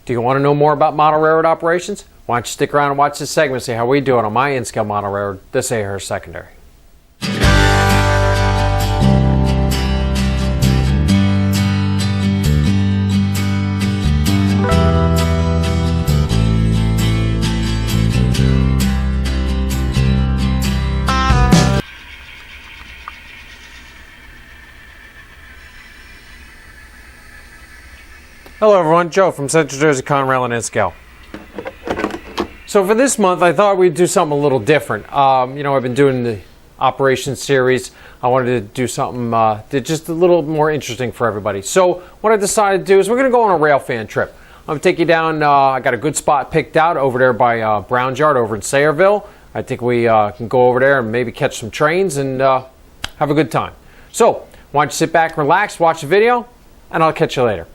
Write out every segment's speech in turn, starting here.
Do you want to know more about model railroad operations? Why don't you stick around and watch this segment and see how we do it on my in-scale model railroad, the Sayrehurst Secondary. Hello everyone, Joe from Central Jersey Conrail and in-scale. So for this month, I thought we'd do something a little different. I've been doing the operations series. I wanted to do something just a little more interesting for everybody. So what I decided to do is we're going to go on a railfan trip. I'm going to take you down. I got a good spot picked out over there by Brown's Yard over in Sayreville. I think we can go over there and maybe catch some trains and have a good time. So why don't you sit back, relax, watch the video, and I'll catch you later.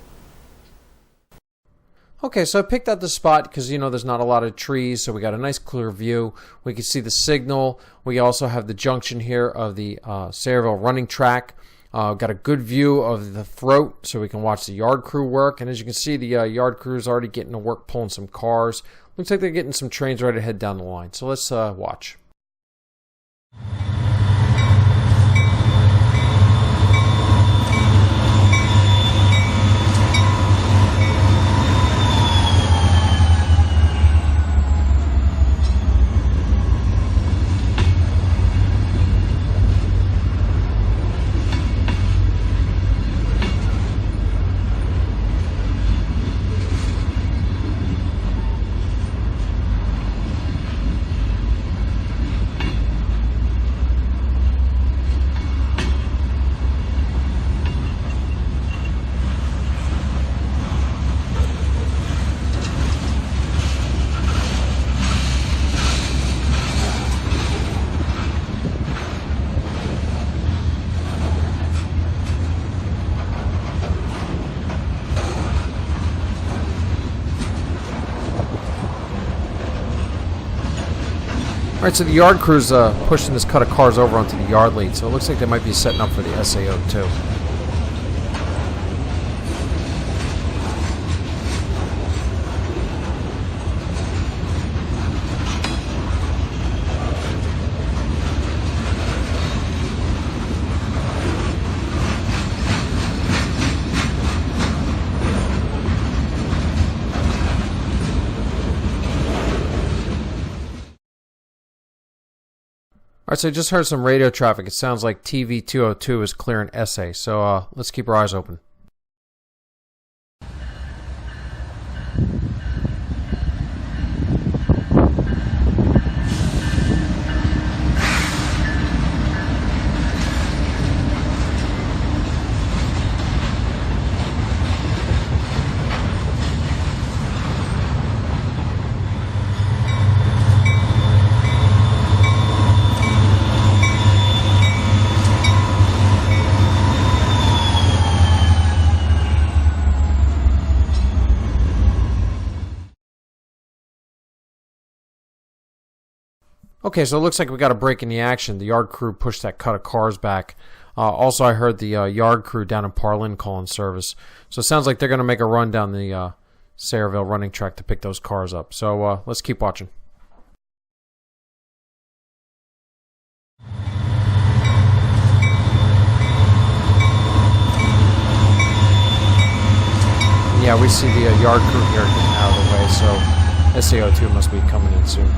Okay, so I picked out the spot because, there's not a lot of trees, so we got a nice clear view. We can see the signal. We also have the junction here of the Sayreville running track. Got a good view of the throat, so we can watch the yard crew work. And as you can see, the yard crew is already getting to work pulling some cars. Looks like they're getting some trains ready to head down the line. So let's watch. Alright, so the yard crew's pushing this cut of cars over onto the yard lead, so it looks like they might be setting up for the SAO too. Alright, so I just heard some radio traffic. It sounds like TV 202 is clearing SA, so let's keep our eyes open. Okay, so it looks like we got a break in the action. The yard crew pushed that cut of cars back. Also, I heard the yard crew down in Parlin calling service. So it sounds like they're going to make a run down the Sayreville running track to pick those cars up. So let's keep watching. Yeah, we see the yard crew here getting out of the way, so SAO2 must be coming in soon.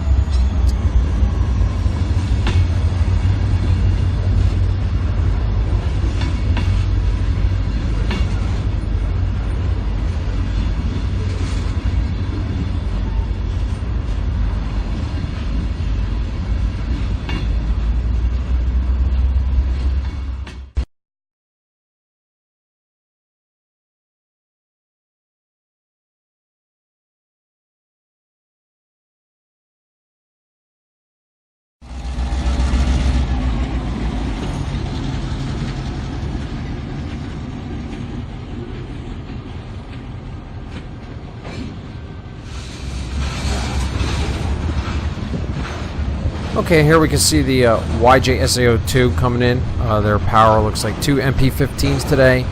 Okay, here we can see the YJ SAO2 coming in. Their power looks like 2 MP15s today.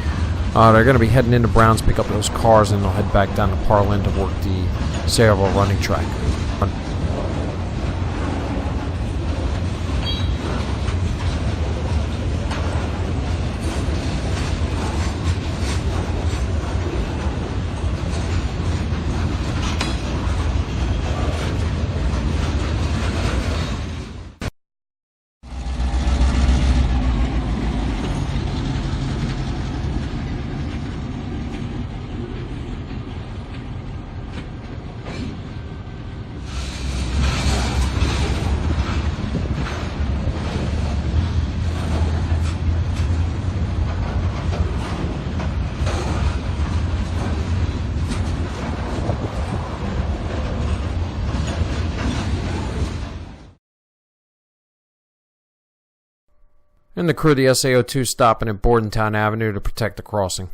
They're going to be heading into Browns, pick up those cars, and they'll head back down to Parlin to work the Sayreville running track. And the crew of the SAO2 stopping at Bordentown Avenue to protect the crossing.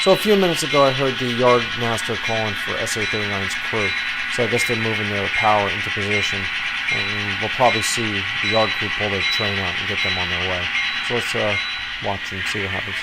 So a few minutes ago I heard the yard master calling for SA39's crew. So I guess they're moving their power into position. And we'll probably see the yard crew pull their train out and get them on their way. So let's watch and see what happens.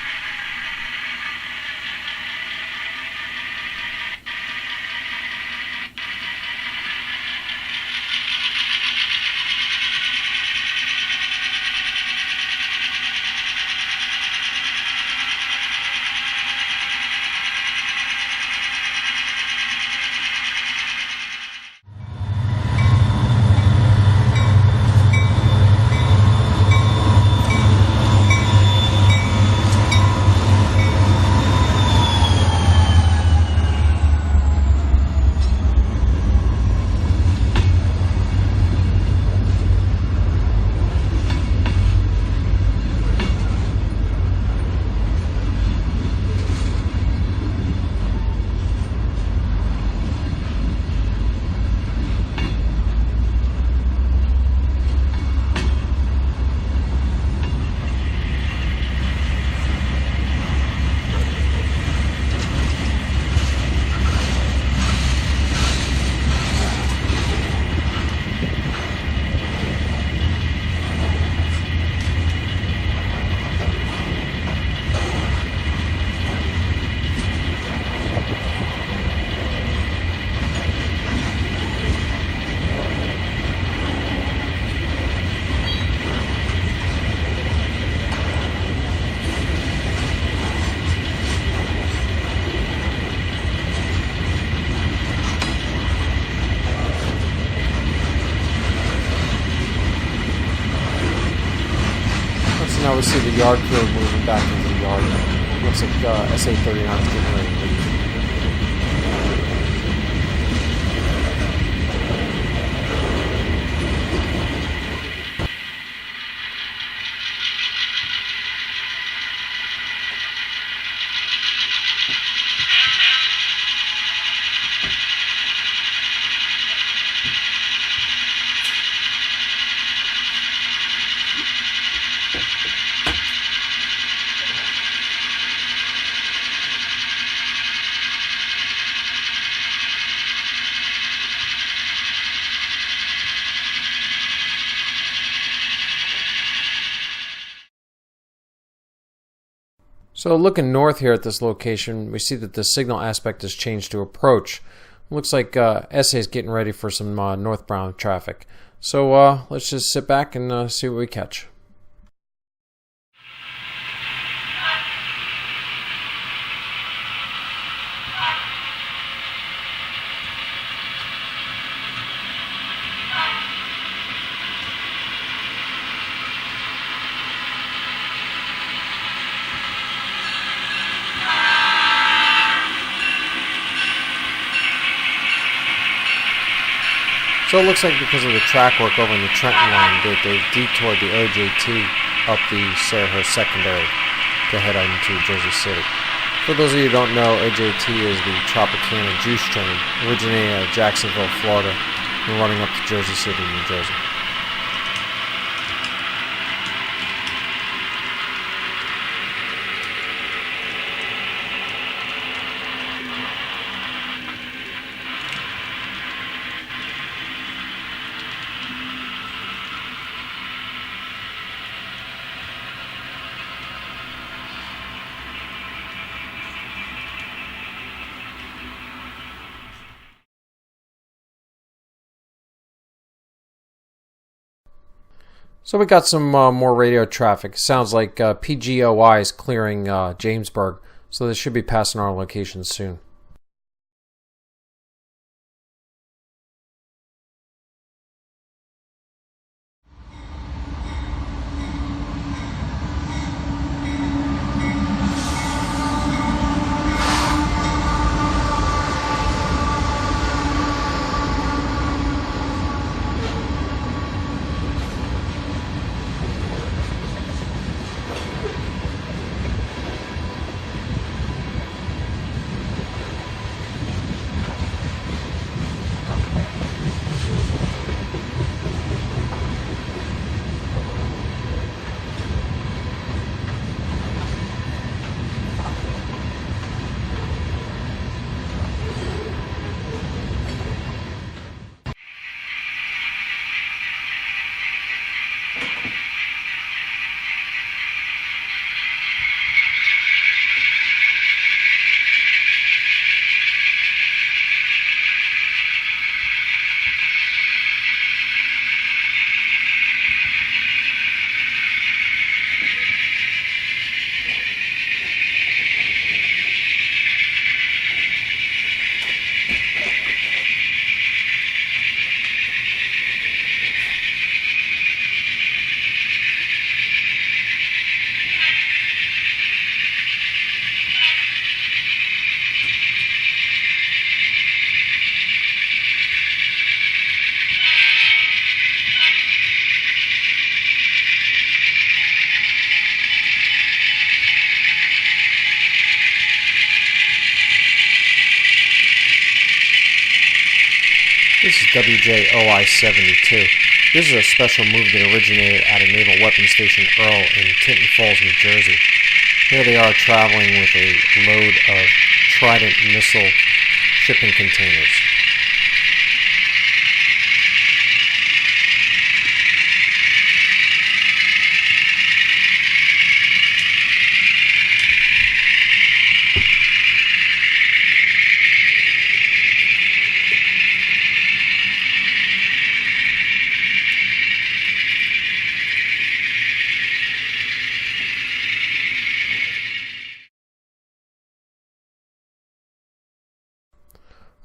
Now we see the yard crew moving back into the yard. Looks like SA39 is getting ready to leave. So looking north here at this location, we see that the signal aspect has changed to approach. Looks like SA is getting ready for some northbound traffic. So let's just sit back and see what we catch. So it looks like because of the track work over in the Trenton line that they've detoured the OJT up the Sayrehurst Secondary to head on into Jersey City. For those of you who don't know, OJT is the Tropicana juice train originating out of Jacksonville, Florida, and running up to Jersey City, New Jersey. So we got some more radio traffic. Sounds like PGOI is clearing Jamesburg, so they should be passing our location soon. This is WJOI-72. This is a special move that originated at a Naval Weapons Station Earl in Tinton Falls, New Jersey. Here they are traveling with a load of Trident missile shipping containers.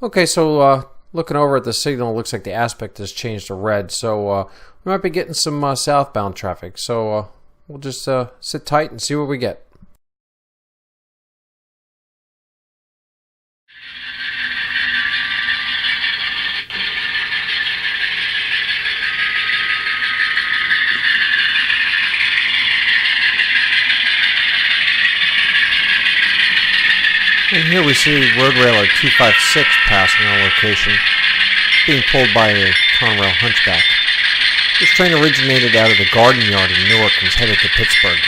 Okay, so looking over at the signal, it looks like the aspect has changed to red, so we might be getting some southbound traffic. So we'll just sit tight and see what we get. And here we see road railer 256 passing our location, being pulled by a Conrail hunchback. This train originated out of the Garden Yard in Newark and is headed to Pittsburgh.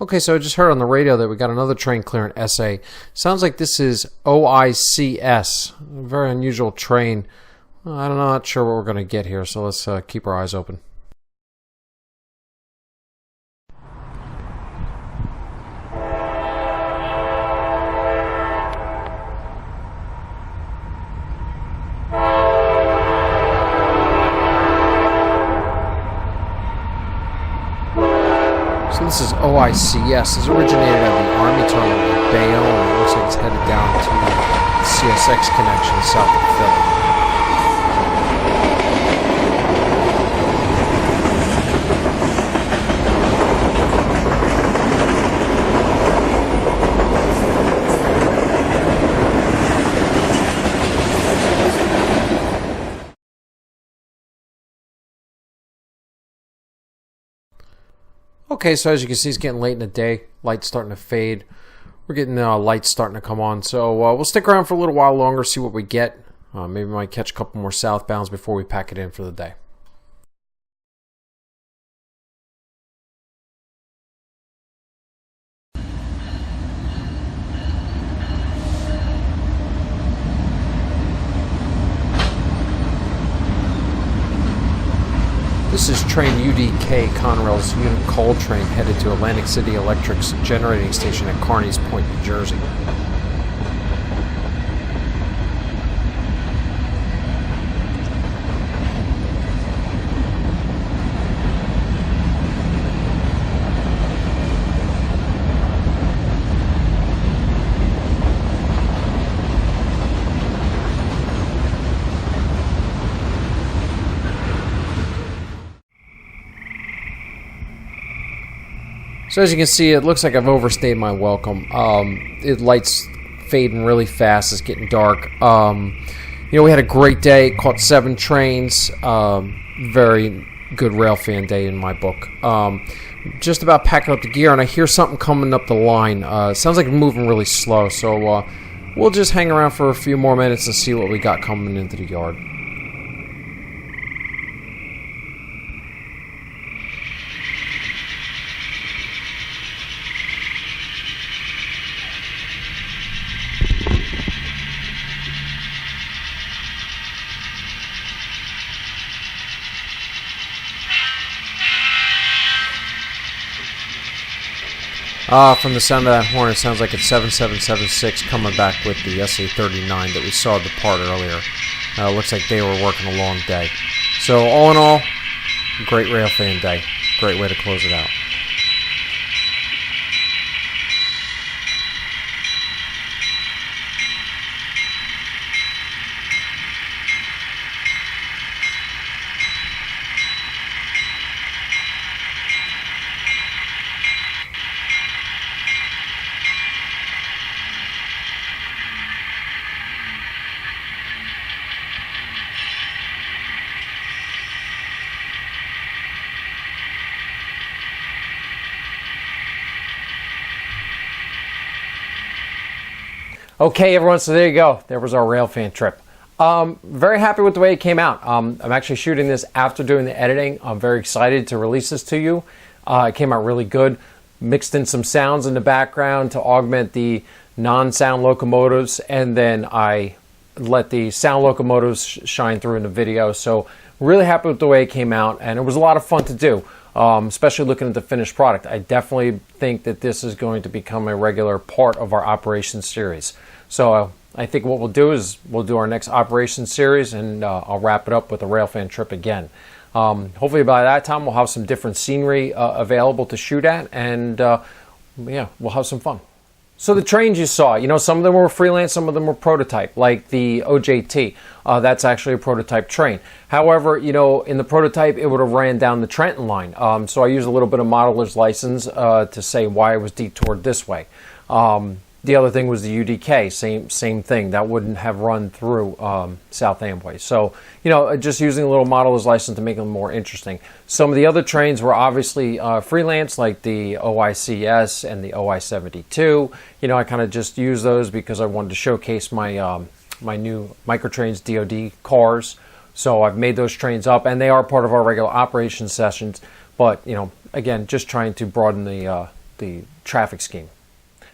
Okay, so I just heard on the radio that we got another train clearing SA. Sounds like this is OICS. A very unusual train. I'm not sure what we're going to get here, so let's keep our eyes open. So this is OICS. This originated at the Army terminal in Bayonne, and it looks like it's headed down to the CSX connection south of Philly. Okay, so as you can see, it's getting late in the day. Light's starting to fade. We're getting lights starting to come on. So we'll stick around for a little while longer, see what we get. Maybe we might catch a couple more southbounds before we pack it in for the day. This is train UDK, Conrail's unit coal train, headed to Atlantic City Electric's generating station at Carneys Point, New Jersey. So as you can see, it looks like I've overstayed my welcome. Lights fading really fast. It's getting dark. We had a great day. Caught 7 trains. Very good railfan day in my book. Just about packing up the gear, and I hear something coming up the line. Sounds like it's moving really slow. So we'll just hang around for a few more minutes and see what we got coming into the yard. From the sound of that horn, it sounds like it's 7776 coming back with the SA39 that we saw depart earlier. Looks like they were working a long day. So all in all, great railfan day. Great way to close it out. Okay, everyone, so there you go. There was our railfan trip. Very happy with the way it came out. I'm actually shooting this after doing the editing. I'm very excited to release this to you. It came out really good. Mixed in some sounds in the background to augment the non-sound locomotives, and then I let the sound locomotives shine through in the video. So really happy with the way it came out, and it was a lot of fun to do. Especially looking at the finished product. I definitely think that this is going to become a regular part of our operations series. So I think what we'll do is we'll do our next operations series, and I'll wrap it up with a railfan trip again. Hopefully by that time we'll have some different scenery available to shoot at, and yeah, we'll have some fun. So the trains you saw, some of them were freelance, some of them were prototype, like the OJT. That's actually a prototype train. However, in the prototype, it would have ran down the Trenton line. So I used a little bit of modeler's license to say why it was detoured this way. The other thing was the UDK, same thing. That wouldn't have run through South Amboy. So, just using a little modeler's license to make them more interesting. Some of the other trains were obviously freelance, like the OICS and the OI-72. I kind of just used those because I wanted to showcase my my new Microtrains DoD cars. So I've made those trains up, and they are part of our regular operations sessions. But, again, just trying to broaden the the traffic scheme.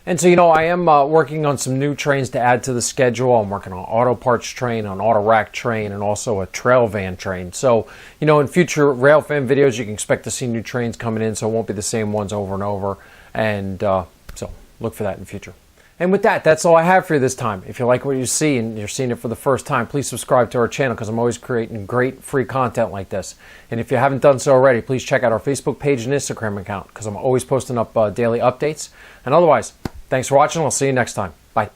And so, you know, I am working on some new trains to add to the schedule. I'm working on auto parts train, an auto rack train, and also a trail van train. So, you know, in future Railfan videos, you can expect to see new trains coming in, so it won't be the same ones over and over. And so look for that in the future. And with that, that's all I have for you this time. If you like what you see and you're seeing it for the first time, please subscribe to our channel because I'm always creating great free content like this. And if you haven't done so already, please check out our Facebook page and Instagram account because I'm always posting up daily updates. And otherwise, thanks for watching. I'll see you next time. Bye.